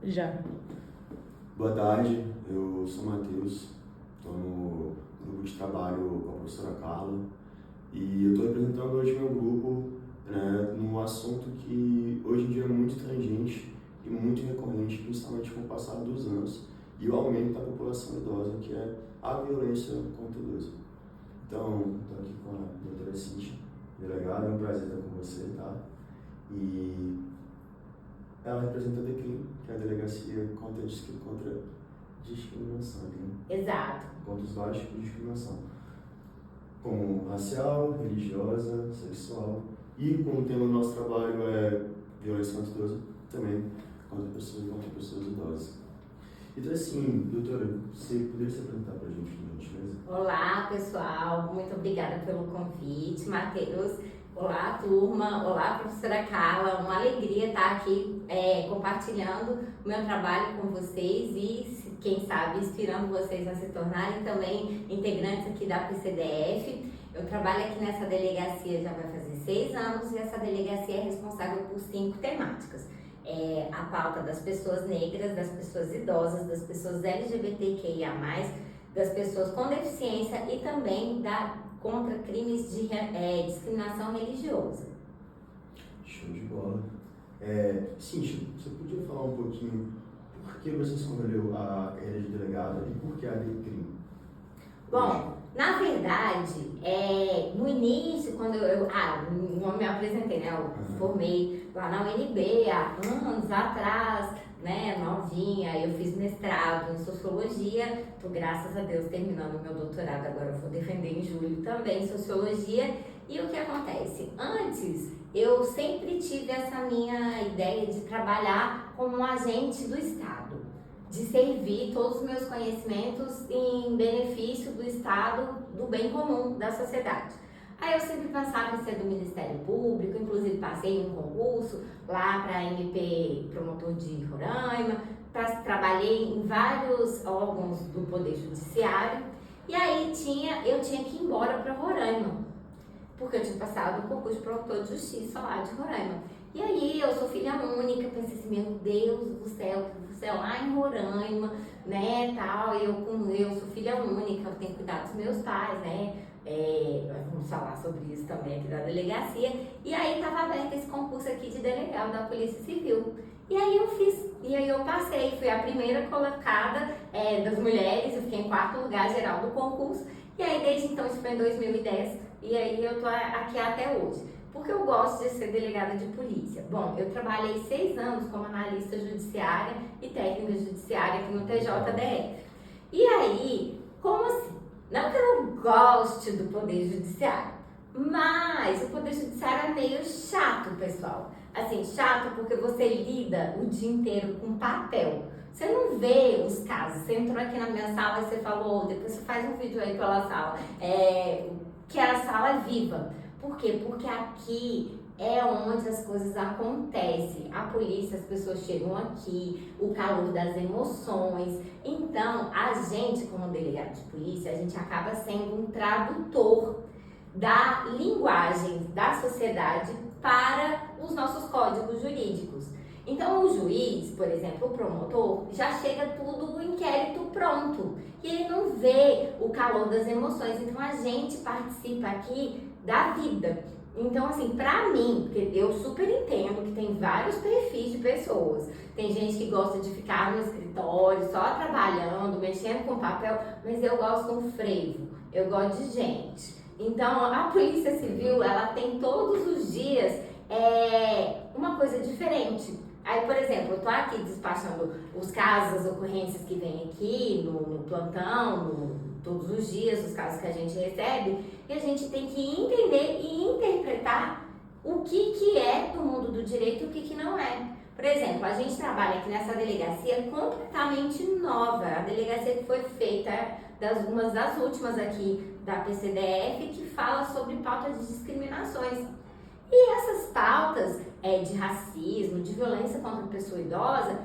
Já. Boa tarde, eu sou o Matheus, estou no grupo de trabalho com a professora Carla e eu estou representando hoje meu grupo, né, num assunto que hoje em dia é muito tangente e muito recorrente, principalmente com o passar dos anos e o aumento da população idosa, que é a violência contra o idoso. Então, estou aqui com a doutora Cíntia, delegada, é um prazer estar com você, tá? E ela representa a DECRIM, que é a Delegacia contra Discriminação, né? Exato. Contra os vários tipos de discriminação, como racial, religiosa, sexual, e como o tema do nosso trabalho é violência contra o idoso, também contra pessoas idosas. Então, assim, doutora, você poderia se apresentar para a gente, por gentileza? Olá, pessoal. Muito obrigada pelo convite, Matheus. Olá, turma. Olá, professora Carla. Uma alegria estar aqui compartilhando o meu trabalho com vocês e, quem sabe, inspirando vocês a se tornarem também integrantes aqui da PCDF. Eu trabalho aqui nessa delegacia já vai fazer 6 anos e essa delegacia é responsável por 5 temáticas. A pauta das pessoas negras, das pessoas idosas, das pessoas LGBTQIA+, das pessoas com deficiência e também contra crimes de discriminação religiosa. Show de bola. Cíntia, você podia falar um pouquinho por que você escolheu a carreira de delegada e por que a DECRIM? Bom, na verdade, no início, quando eu me apresentei, né? Eu formei lá na UNB há anos atrás, né? Novinha, eu fiz mestrado em Sociologia, tô, graças a Deus, terminando o meu doutorado, agora eu vou defender em julho também Sociologia. E o que acontece? Antes, eu sempre tive essa minha ideia de trabalhar como um agente do Estado, de servir todos os meus conhecimentos em benefício do Estado, do bem comum da sociedade. Aí eu sempre pensava em ser do Ministério Público, inclusive passei em um concurso lá para MP Promotor de Roraima, trabalhei em vários órgãos do Poder Judiciário, e aí eu tinha que ir embora para Roraima, porque eu tinha passado no concurso de Promotor de Justiça lá de Roraima. E aí eu sou filha única, pensei assim, meu Deus do céu, lá em Roraima, né, tal, eu sou filha única, eu tenho que cuidar dos meus pais, né, vamos falar sobre isso também aqui da delegacia, e aí estava aberto esse concurso aqui de delegado da Polícia Civil, e aí eu fiz, e aí eu passei, fui a primeira colocada das mulheres, eu fiquei em 4º lugar geral do concurso, e aí desde então, isso foi em 2010, e aí eu tô aqui até hoje. Porque eu gosto de ser delegada de polícia. Bom, eu trabalhei 6 anos como analista judiciária e técnica judiciária aqui no TJDF. E aí, como assim? Não que eu não goste do Poder Judiciário, mas o Poder Judiciário é meio chato, pessoal. Assim, chato porque você lida o dia inteiro com papel. Você não vê os casos. Você entrou aqui na minha sala e você falou, depois você faz um vídeo aí pela sala, que a sala é viva. Por quê? Porque aqui é onde as coisas acontecem. A polícia, as pessoas chegam aqui, o calor das emoções. Então, a gente, como delegado de polícia, a gente acaba sendo um tradutor da linguagem da sociedade para os nossos códigos jurídicos. Então, o juiz, por exemplo, o promotor, já chega tudo o inquérito pronto. E ele não vê o calor das emoções. Então, a gente participa aqui da vida. Então, assim, pra mim, porque eu super entendo que tem vários perfis de pessoas. Tem gente que gosta de ficar no escritório, só trabalhando, mexendo com papel, mas eu gosto de um frevo, eu gosto de gente. Então, a Polícia Civil, ela tem todos os dias uma coisa diferente. Aí, por exemplo, eu tô aqui despachando os casos, as ocorrências que vêm aqui no plantão, todos os dias, os casos que a gente recebe, e a gente tem que entender e interpretar o que é do mundo do direito e o que não é. Por exemplo, a gente trabalha aqui nessa delegacia completamente nova, a delegacia que foi feita, uma das últimas aqui da PCDF, que fala sobre pauta de discriminações. E essas pautas de racismo, de violência contra a pessoa idosa,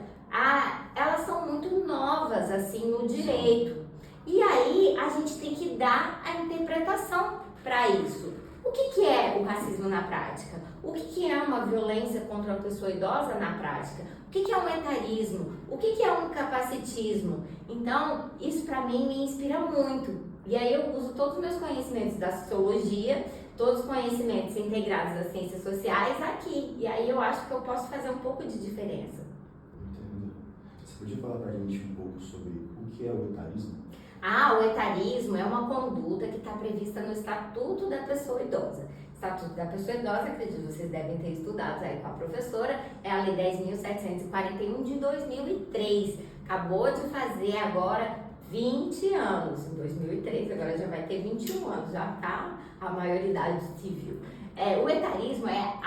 elas são muito novas, assim, no direito. E aí, a gente tem que dar a interpretação para isso. O que é o racismo na prática? O que é uma violência contra uma pessoa idosa na prática? O que é um etarismo? O que é um capacitismo? Então, isso para mim me inspira muito. E aí eu uso todos os meus conhecimentos da sociologia, todos os conhecimentos integrados das ciências sociais aqui. E aí eu acho que eu posso fazer um pouco de diferença. Entendo. Você podia falar pra gente um pouco sobre o que é o etarismo? O etarismo é uma conduta que está prevista no Estatuto da Pessoa Idosa. Estatuto da Pessoa Idosa, acredito que vocês devem ter estudado aí com a professora, é a Lei 10.741 de 2003. Acabou de fazer agora 20 anos, em 2003, agora já vai ter 21 anos, já está a maioridade civil. O etarismo é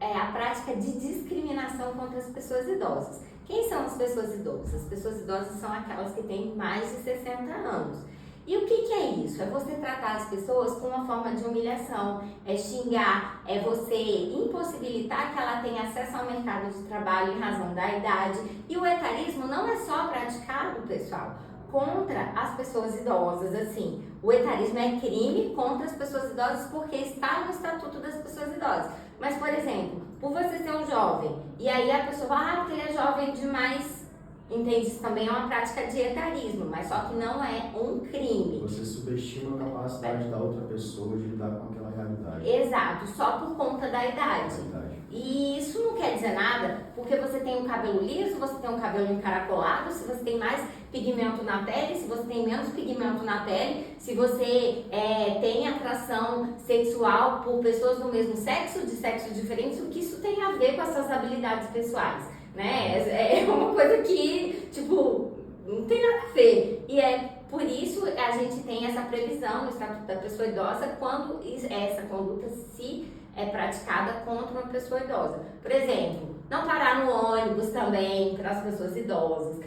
a prática de discriminação contra as pessoas idosas. Quem são as pessoas idosas? As pessoas idosas são aquelas que têm mais de 60 anos. E o que é isso? É você tratar as pessoas com uma forma de humilhação, é xingar, é você impossibilitar que ela tenha acesso ao mercado de trabalho em razão da idade. E o etarismo não é só praticado, pessoal, contra as pessoas idosas, assim. O etarismo é crime contra as pessoas idosas porque está no Estatuto das Pessoas Idosas. Mas, por exemplo, por você ser um jovem, e aí a pessoa fala, porque ele é jovem demais, entende? Isso também é uma prática de etarismo, mas só que não é um crime. Você subestima a capacidade da outra pessoa de lidar com aquela realidade. Exato, só por conta da idade. E isso não quer dizer nada, porque você tem um cabelo liso, você tem um cabelo encaracolado, se você tem mais pigmento na pele, se você tem menos pigmento na pele, se você tem atração sexual por pessoas do mesmo sexo, de sexo diferente, o que isso tem a ver com as suas habilidades pessoais, né? É uma coisa que, tipo, não tem nada a ver. E é por isso a gente tem essa previsão no Estatuto da Pessoa Idosa quando essa conduta se é praticada contra uma pessoa idosa. Por exemplo, não parar no ônibus também para as pessoas idosas,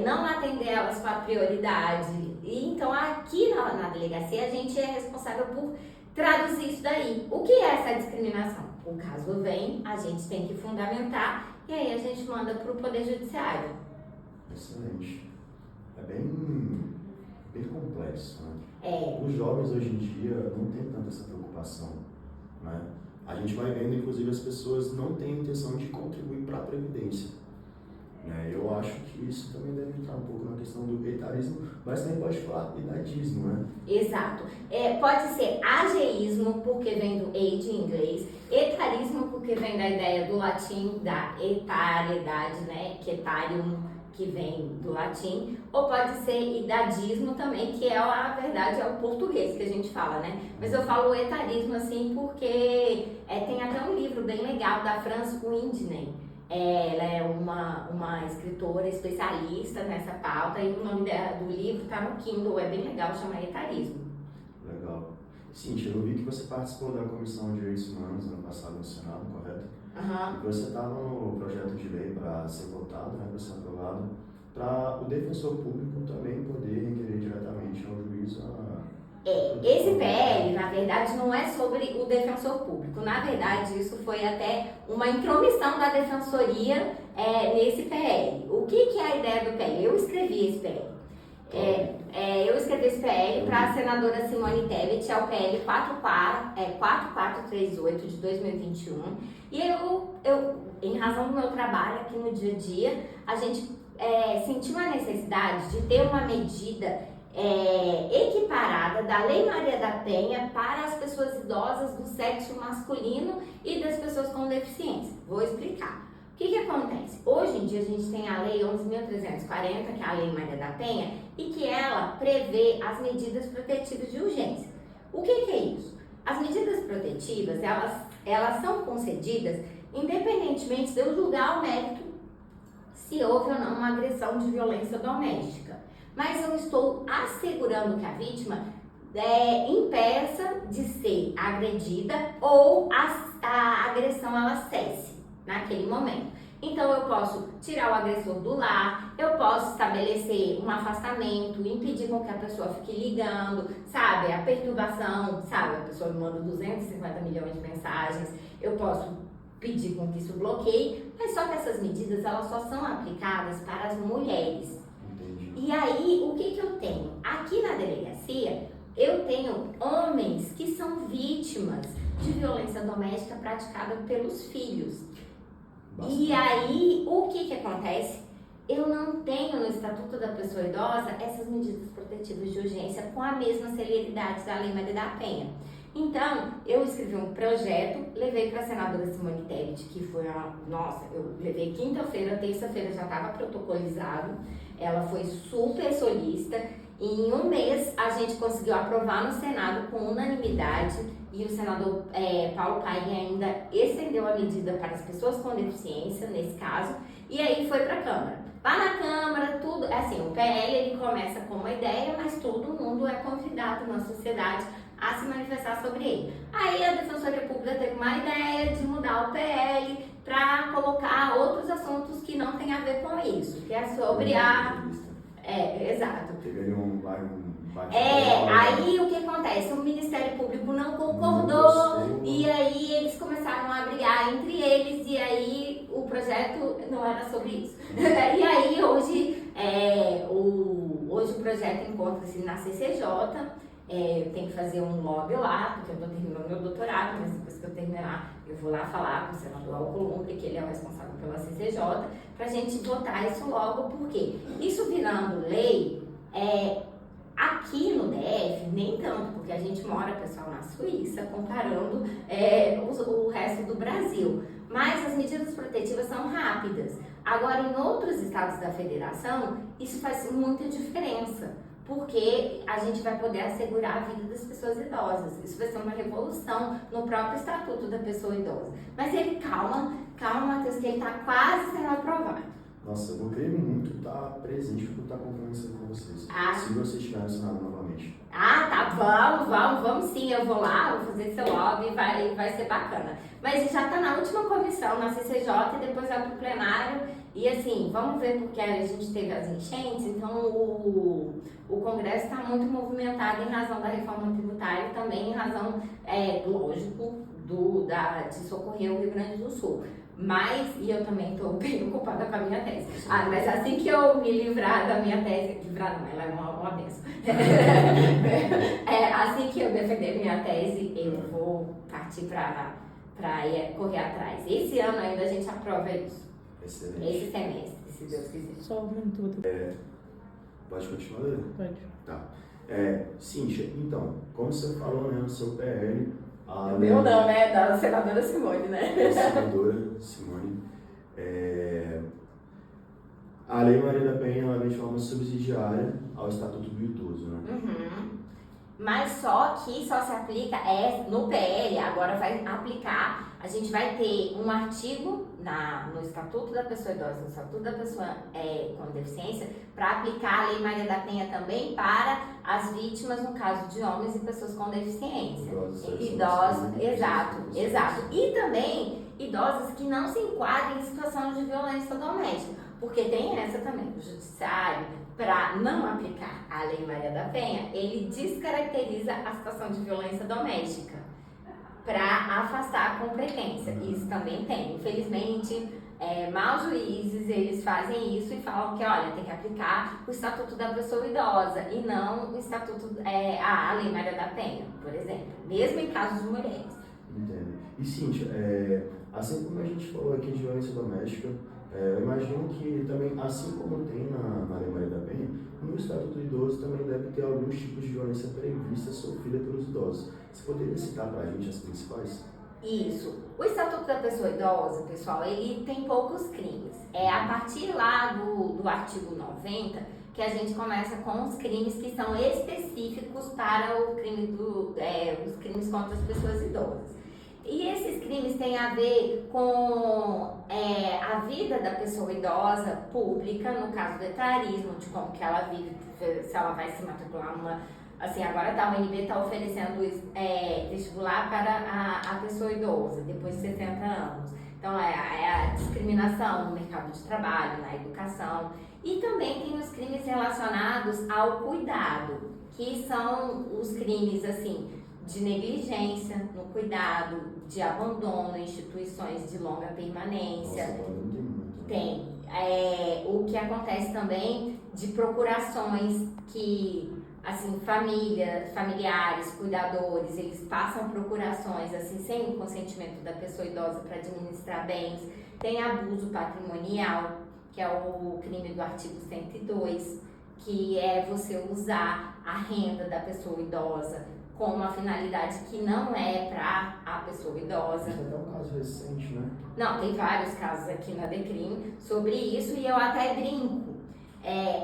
não atender elas com a prioridade. E então aqui na delegacia a gente é responsável por traduzir isso daí. O que é essa discriminação? O caso vem, a gente tem que fundamentar e aí a gente manda para o Poder Judiciário. Excelente. É bem complexo, né? É. Os jovens hoje em dia não têm tanta essa preocupação, né? A gente vai vendo, inclusive, as pessoas não têm intenção de contribuir para a Previdência. Né? Eu acho que isso também deve entrar um pouco na questão do etarismo, mas também pode falar idadismo, né? Exato. Pode ser ageísmo, porque vem do age em inglês, etarismo, porque vem da ideia do latim, da etariedade, né? Que etarium, que vem do latim, ou pode ser idadismo também, que a verdade é o português que a gente fala, né? Mas eu falo etarismo assim porque tem até um livro bem legal da Frances Whitney. Ela é uma escritora especialista nessa pauta e o nome do livro está no Kindle, é bem legal, chama Etarismo. Legal. Cíntia, eu vi que você participou da Comissão de Direitos Humanos ano passado no Senado, correto? Uhum. E você estava no projeto de lei para ser votado, né, para ser aprovado, para o defensor público também poder requerer diretamente ao juiz esse PL, na verdade, não é sobre o defensor público. Na verdade, isso foi até uma intromissão da defensoria nesse PL. O que é a ideia do PL? Eu escrevi esse PL. Eu escrevi esse PL para a senadora Simone Tebet, é o PL 4438 de 2021. E eu, em razão do meu trabalho aqui no dia a dia, a gente sentiu a necessidade de ter uma medida equiparada da Lei Maria da Penha para as pessoas idosas do sexo masculino e das pessoas com deficiência. Vou explicar. O que acontece? Hoje em dia a gente tem a Lei 11.340, que é a Lei Maria da Penha, e que ela prevê as medidas protetivas de urgência. O que é isso? As medidas protetivas, elas são concedidas independentemente de eu julgar ao mérito se houve ou não uma agressão de violência doméstica. Mas eu estou assegurando que a vítima impeça de ser agredida ou a agressão ela cesse naquele momento. Então eu posso tirar o agressor do lar, eu posso estabelecer um afastamento, impedir com que a pessoa fique ligando, sabe? A perturbação, sabe? A pessoa me manda 250 milhões de mensagens, eu posso pedir com que isso bloqueie, mas só que essas medidas elas só são aplicadas para as mulheres. E aí, o que eu tenho? Aqui na delegacia, eu tenho homens que são vítimas de violência doméstica praticada pelos filhos. Bastante. E aí, o que acontece? Eu não tenho no Estatuto da Pessoa Idosa essas medidas protetivas de urgência com a mesma celeridade da Lei Maria da Penha. Então, eu escrevi um projeto, levei para a senadora Simone Tebet, que foi eu levei quinta-feira, terça-feira já estava protocolizado, ela foi super solícita, e em um mês a gente conseguiu aprovar no Senado com unanimidade, e o senador Paulo Paim ainda estendeu a medida para as pessoas com deficiência, nesse caso, e aí foi para a Câmara. Lá na Câmara, tudo, assim, o PL ele começa com uma ideia, mas todo mundo é convidado na sociedade a se manifestar sobre ele. Aí a Defensoria Pública teve uma ideia de mudar o PL para colocar outros assuntos que não tem a ver com isso, que é sobre exato. Teve ali um aí o que acontece? O Ministério Público não concordou e aí eles começaram a brigar entre eles e aí o projeto não era sobre isso. E aí hoje o projeto encontra-se na CCJ, eu tenho que fazer um lobby lá, porque eu estou terminando meu doutorado, mas depois que eu terminar eu vou lá falar com o senador Alcolumbre, que ele é o responsável pela CCJ, para a gente votar isso logo, porque isso virando lei, aqui no DF, nem tanto, porque a gente mora, pessoal, na Suíça, comparando o resto do Brasil. Mas as medidas protetivas são rápidas. Agora, em outros estados da federação, isso faz muita diferença, porque a gente vai poder assegurar a vida das pessoas idosas. Isso vai ser uma revolução no próprio Estatuto da Pessoa Idosa. Mas calma, Matheus, que ele está quase sendo aprovado. Nossa, eu vou querer muito estar presente para estar conversando com vocês. Se vocês estiverem no Senado novamente. Vamos sim, eu vou lá, vou fazer seu lobby, vai ser bacana. Mas já está na última comissão, na CCJ, e depois vai para o plenário. E assim, vamos ver, porque a gente teve as enchentes, então o Congresso está muito movimentado em razão da reforma tributária e também em razão, lógico, de socorrer o Rio Grande do Sul. E eu também estou bem ocupada com a minha tese. Mas assim que eu me livrar da minha tese, ela é uma benção. Assim que eu defender minha tese, eu vou partir para correr atrás. Esse ano ainda a gente aprova isso. Excelente. Esse semestre, se Deus quiser. Só um minuto. Pode continuar, Lê? Pode. Tá. Cíntia, então, como você falou, né, o seu PL... O meu não, né? Da senadora Simone, né? Senadora Simone. A Lei Maria da Penha, ela vem de forma subsidiária ao Estatuto do Idoso, né? Uhum. Mas só se aplica no PL, agora vai aplicar, a gente vai ter um artigo no Estatuto da Pessoa Idosa, no Estatuto da Pessoa com Deficiência, para aplicar a Lei Maria da Penha também para as vítimas, no caso de homens e pessoas com deficiência. Idosos, exato. E também idosos que não se enquadrem em situação de violência doméstica, porque tem essa também, o judiciário, para não aplicar a Lei Maria da Penha, ele descaracteriza a situação de violência doméstica para afastar a competência. Isso também tem. Infelizmente, maus juízes, eles fazem isso e falam que, olha, tem que aplicar o Estatuto da Pessoa Idosa e não o Estatuto, a Lei Maria da Penha, por exemplo, mesmo em casos de mulheres. Entendo. E, Cíntia, assim como a gente falou aqui de violência doméstica, eu imagino que também, assim como tem na Lei Maria da Penha, no Estatuto do Idoso também deve ter alguns tipos de violência prevista sofrida pelos idosos. Você poderia citar para a gente as principais? Isso. O Estatuto da Pessoa Idosa, pessoal, ele tem poucos crimes. A partir lá do artigo 90 que a gente começa com os crimes que são específicos para os crimes contra as pessoas idosas. E esses crimes têm a ver com a vida da pessoa idosa pública, no caso do etarismo, de como que ela vive, se ela vai se matricular assim, agora o UNB está oferecendo vestibular para a pessoa idosa, depois de 60 anos. Então, a discriminação no mercado de trabalho, na educação. E também tem os crimes relacionados ao cuidado, que são os crimes, assim, de negligência no cuidado, de abandono em instituições de longa permanência. Nossa, muito. Tem. O que acontece também de procurações que assim, familiares, cuidadores, eles passam procurações, assim, sem o consentimento da pessoa idosa para administrar bens. Tem abuso patrimonial, que é o crime do artigo 102, que é você usar a renda da pessoa idosa com uma finalidade que não é para a pessoa idosa. Isso é até um caso recente, né? Não, tem vários casos aqui na Decrim sobre isso e eu até brinco.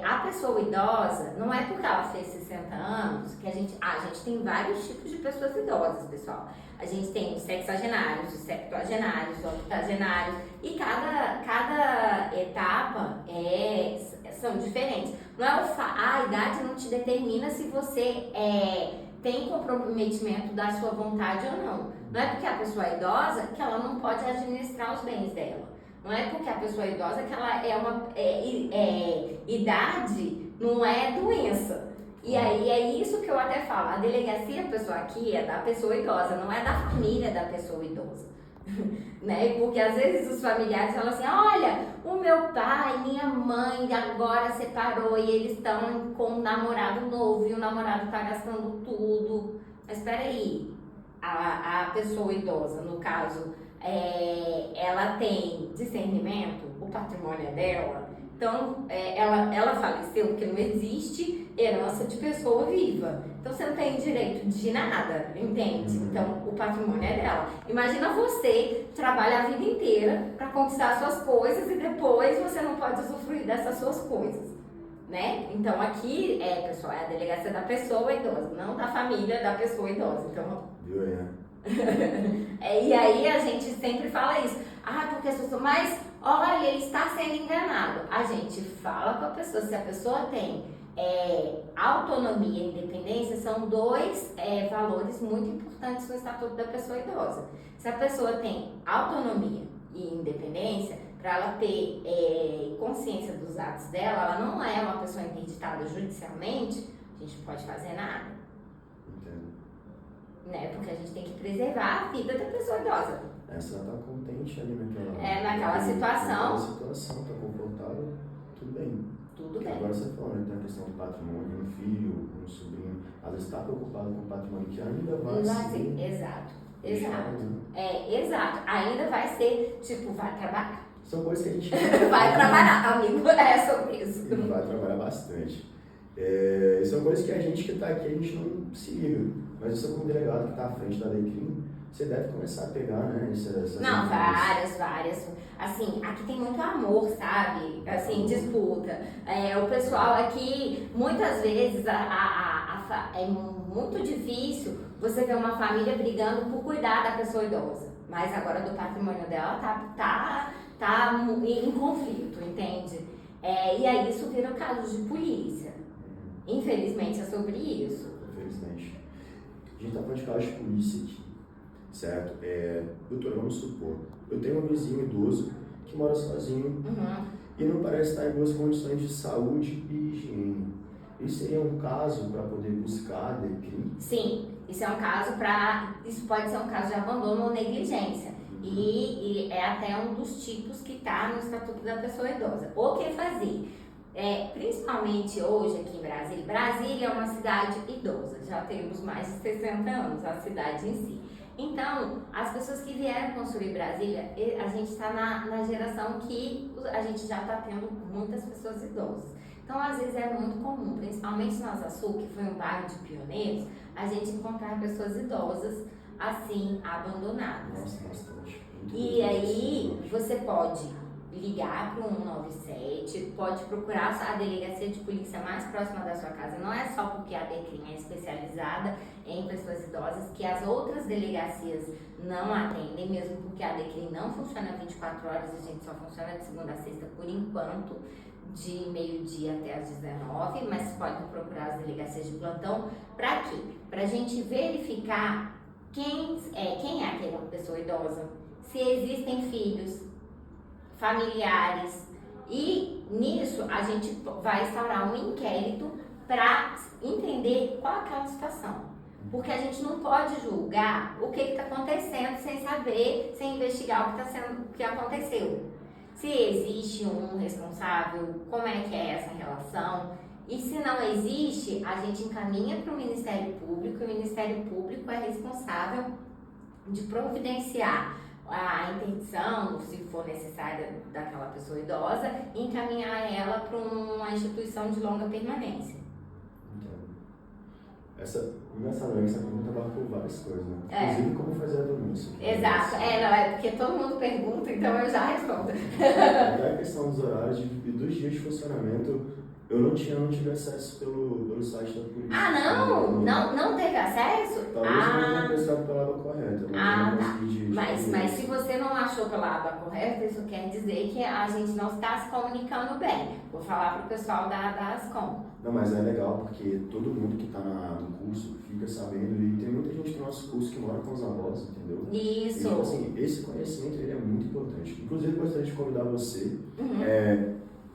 A pessoa idosa, não é porque ela fez 60 anos que a gente tem vários tipos de pessoas idosas, pessoal. A gente tem os sexagenários, os septuagenários, os octogenários e cada etapa são diferentes. Não é a idade não te determina se você tem comprometimento da sua vontade ou não. Não é porque a pessoa é idosa que ela não pode administrar os bens dela. Não é porque a pessoa é idosa que ela idade não é doença. E aí é isso que eu até falo. A delegacia, pessoal, aqui é da pessoa idosa, não é da família da pessoa idosa. Né? Porque às vezes os familiares falam assim, olha, o meu pai, minha mãe agora separou e eles estão com um namorado novo e o namorado está gastando tudo. Mas espera aí, a pessoa idosa, no caso, ela tem discernimento, o patrimônio é dela, então ela faleceu porque não existe herança de pessoa viva, então você não tem direito de nada, entende? Então o patrimônio é dela. Imagina você trabalhar a vida inteira para conquistar suas coisas e depois você não pode usufruir dessas suas coisas, né? Então aqui, pessoal, é a delegacia da pessoa idosa, não da família da pessoa idosa. Então, e aí a gente sempre fala isso. Porque as pessoas, mas olha, ele está sendo enganado. A gente fala com a pessoa, se a pessoa tem autonomia e independência, são dois valores muito importantes no Estatuto da Pessoa Idosa. Se a pessoa tem autonomia e independência, para ela ter consciência dos atos dela, ela não é uma pessoa interditada judicialmente, a gente não pode fazer nada. Entendo. Né? Porque a gente tem que preservar a vida da pessoa idosa. Essa ela tá contente ali naquela... naquela situação. Naquela situação, tá confortável, tudo bem. Tudo bem. Agora você falou, né? Tem a questão do patrimônio, um filho, um sobrinho, às vezes está preocupado com o patrimônio que ainda vai ser... Exato. Exato. Ainda vai ser, tipo, vai trabalhar. São coisas que a gente... vai trabalhar, amigo, é sobre isso. E vai trabalhar bastante. São coisas que a gente que está aqui, a gente não se liga. Mas você como delegado que está à frente da Decrim, você deve começar a pegar, né? Não, várias. Assim, aqui tem muito amor, sabe? Assim, disputa. O pessoal aqui, muitas vezes, é muito difícil você ver uma família brigando por cuidar da pessoa idosa. Mas agora do patrimônio dela tá em conflito, entende? E aí isso vira casos de polícia. Infelizmente é sobre isso. Infelizmente. A gente tá falando de casos de polícia aqui, certo? Doutora, vamos supor, eu tenho um vizinho idoso que mora sozinho e não parece estar em boas condições de saúde e higiene. Isso seria um caso para poder buscar a Decrim? Sim, isso pode ser um caso de abandono ou negligência. E é até um dos tipos que está no Estatuto da Pessoa Idosa. O que fazer? Principalmente hoje aqui em Brasília. Brasília é uma cidade idosa, já temos mais de 60 anos, a cidade em si. Então, as pessoas que vieram construir Brasília, a gente está na geração que a gente já está tendo muitas pessoas idosas. Então, às vezes é muito comum, principalmente na Asa Sul, que foi um bairro de pioneiros, a gente encontrar pessoas idosas assim, abandonadas. Nossa, bastante. E aí, você pode ligar para o 197, pode procurar a delegacia de polícia mais próxima da sua casa. Não é só porque a Decrim é especializada em pessoas idosas que as outras delegacias não atendem, mesmo porque a Decrim não funciona 24 horas, a gente só funciona de segunda a sexta por enquanto, de meio-dia até às 19, mas pode procurar as delegacias de plantão. Para quê? Para a gente verificar quem é aquela pessoa idosa, se existem filhos, familiares, e nisso a gente vai instaurar um inquérito para entender qual é aquela situação. Porque a gente não pode julgar o que está acontecendo sem saber, sem investigar o que aconteceu. Se existe um responsável, como é que é essa relação. E se não existe, a gente encaminha para o Ministério Público, e o Ministério Público é responsável de providenciar a interdição, se for necessária, daquela pessoa idosa, e encaminhar ela para uma instituição de longa permanência. Engraçadamente, essa pergunta abarcou várias coisas, né? Inclusive como fazer a denúncia. Exato, porque todo mundo pergunta, então eu já respondo. Até a questão dos horários e dos dias de funcionamento, eu não tive acesso pelo site da polícia. Ah, não teve acesso? Talvez eu não tenha pensado pela aba correta. Tá. Mas se você não achou pela aba correta, isso quer dizer que a gente não está se comunicando bem. Vou falar para o pessoal da Ascom. Não, mas é legal porque todo mundo que está no curso fica sabendo, e tem muita gente no nosso curso que mora com os avós, entendeu? Isso. E, tipo assim, esse conhecimento ele é muito importante. Inclusive, eu gostaria de convidar você.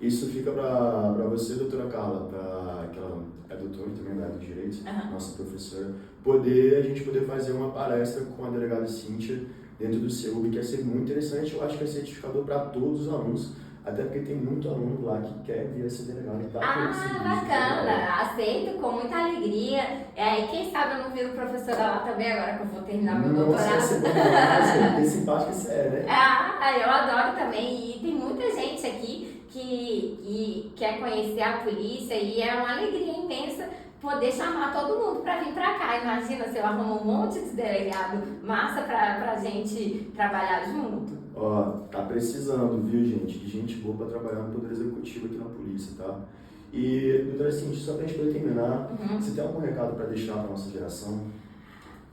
Isso fica para você, doutora Carla, que ela é doutora também da área de Direito, nossa professora, a gente poder fazer uma palestra com a delegada Cíntia dentro do CEUB, que ia ser muito interessante. Eu acho que é certificador para todos os alunos. Até porque tem muito aluno lá que quer vir a ser delegado. Bacana! Aceito com muita alegria. E quem sabe eu não viro professora lá também agora que eu vou terminar meu doutorado. Nossa, esse simpático que você é, né? Eu adoro também. E tem muita gente aqui que quer conhecer a polícia e é uma alegria imensa poder chamar todo mundo para vir para cá. Imagina se eu arrumo um monte de delegado massa pra gente trabalhar junto. Tá precisando, viu, gente? De gente boa para trabalhar no Poder Executivo aqui na polícia, tá? E, doutora Cíntia, só pra gente poder terminar, você tem algum recado para deixar para nossa geração?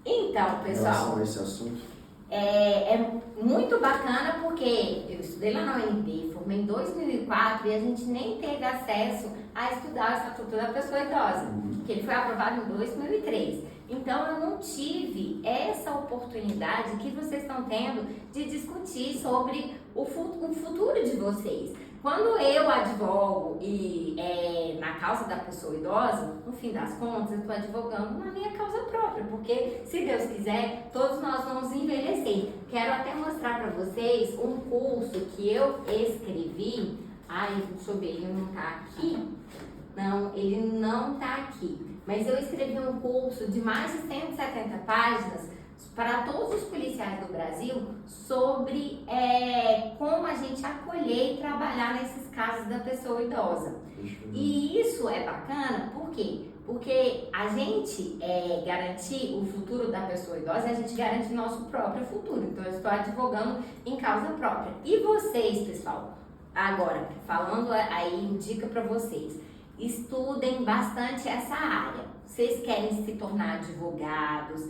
Então, pessoal, em relação a esse assunto? É muito bacana porque eu estudei lá na UNB, formei em 2004 e a gente nem teve acesso a estudar o Estatuto da Pessoa Idosa, que ele foi aprovado em 2003. Então eu não tive essa oportunidade que vocês estão tendo de discutir sobre o futuro de vocês. Quando eu advogo na causa da pessoa idosa, no fim das contas, eu estou advogando na minha causa própria, porque, se Deus quiser, todos nós vamos envelhecer. Quero até mostrar para vocês um curso que eu escrevi. Deixa eu ver, ele não está aqui. Não, ele não está aqui. Mas eu escrevi um curso de mais de 170 páginas para todos os policiais do Brasil sobre como a gente acolher e trabalhar nesses casos da pessoa idosa. E isso é bacana, por quê? Porque a gente garantir o futuro da pessoa idosa, a gente garante o nosso próprio futuro. Então eu estou advogando em causa própria. E vocês, pessoal, agora, falando aí, dica para vocês, estudem bastante essa área. Vocês querem se tornar advogados,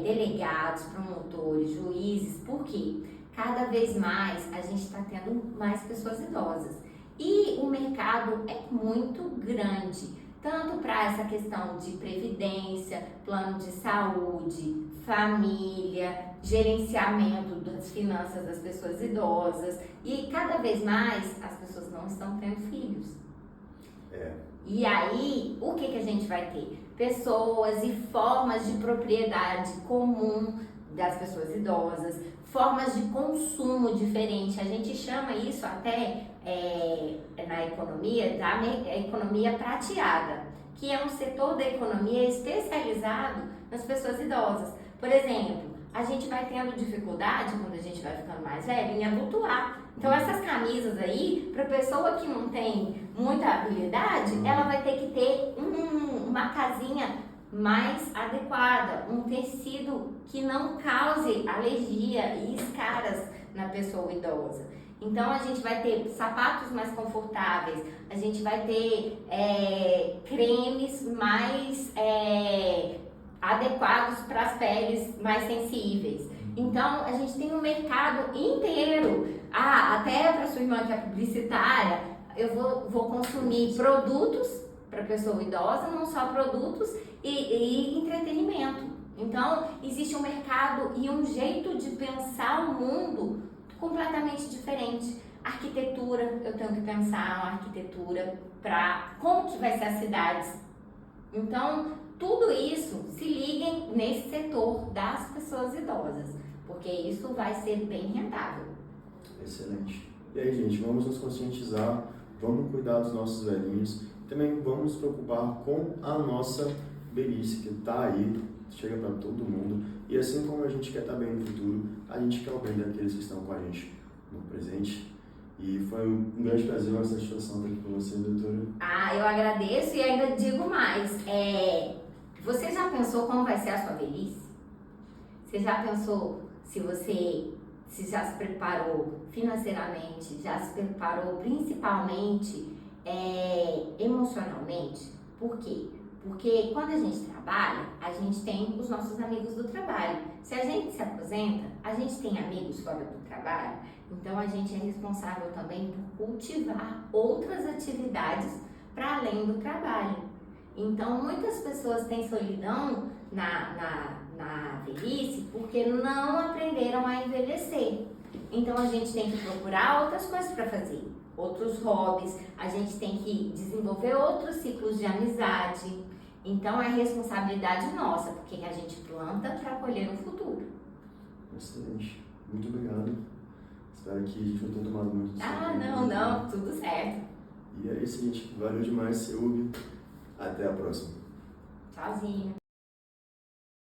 delegados, promotores, juízes, por quê? Cada vez mais a gente está tendo mais pessoas idosas. E o mercado é muito grande, tanto para essa questão de previdência, plano de saúde, família, gerenciamento das finanças das pessoas idosas. E cada vez mais as pessoas não estão tendo filhos. E aí, o que a gente vai ter? Pessoas e formas de propriedade comum das pessoas idosas, formas de consumo diferente. A gente chama isso até na economia da economia prateada, que é um setor da economia especializado nas pessoas idosas. Por exemplo, a gente vai tendo dificuldade, quando a gente vai ficando mais velho, em abotoar. Então essas camisas aí, para pessoa que não tem muita habilidade, ela vai ter que ter uma casinha mais adequada, um tecido que não cause alergia e escaras na pessoa idosa. Então a gente vai ter sapatos mais confortáveis, a gente vai ter cremes mais adequados para as peles mais sensíveis. Então a gente tem um mercado inteiro. Até para sua irmã que é publicitária, eu vou consumir produtos para pessoa idosa, não só produtos e entretenimento. Então existe um mercado e um jeito de pensar o mundo completamente diferente. Arquitetura, eu tenho que pensar uma arquitetura para como que vai ser as cidades. Então tudo isso, se liguem nesse setor das pessoas idosas, porque isso vai ser bem rentável. Excelente. E aí, gente, vamos nos conscientizar vamos cuidar dos nossos velhinhos, também vamos nos preocupar com a nossa velhice, que está aí, chega para todo mundo. E assim como a gente quer estar bem no futuro, a gente quer o bem daqueles que estão com a gente no presente. E foi um grande prazer, uma satisfação estar aqui com você, doutora. Eu agradeço e ainda digo mais. Você já pensou como vai ser a sua velhice? Você já pensou se já se preparou financeiramente, já se preparou principalmente emocionalmente? Por quê? Porque quando a gente trabalha, a gente tem os nossos amigos do trabalho. Se a gente se aposenta, a gente tem amigos fora do trabalho. Então a gente é responsável também por cultivar outras atividades para além do trabalho. Então muitas pessoas têm solidão na velhice porque não aprenderam a envelhecer. Então a gente tem que procurar outras coisas para fazer, outros hobbies, a gente tem que desenvolver outros ciclos de amizade. Então é responsabilidade nossa, porque a gente planta para colher no futuro. Excelente. Muito obrigado. Espero que a gente não tenha tomado muito tempo. Não, tudo certo. E é isso, gente. Valeu demais, Silvio. Até a próxima. Tchauzinho.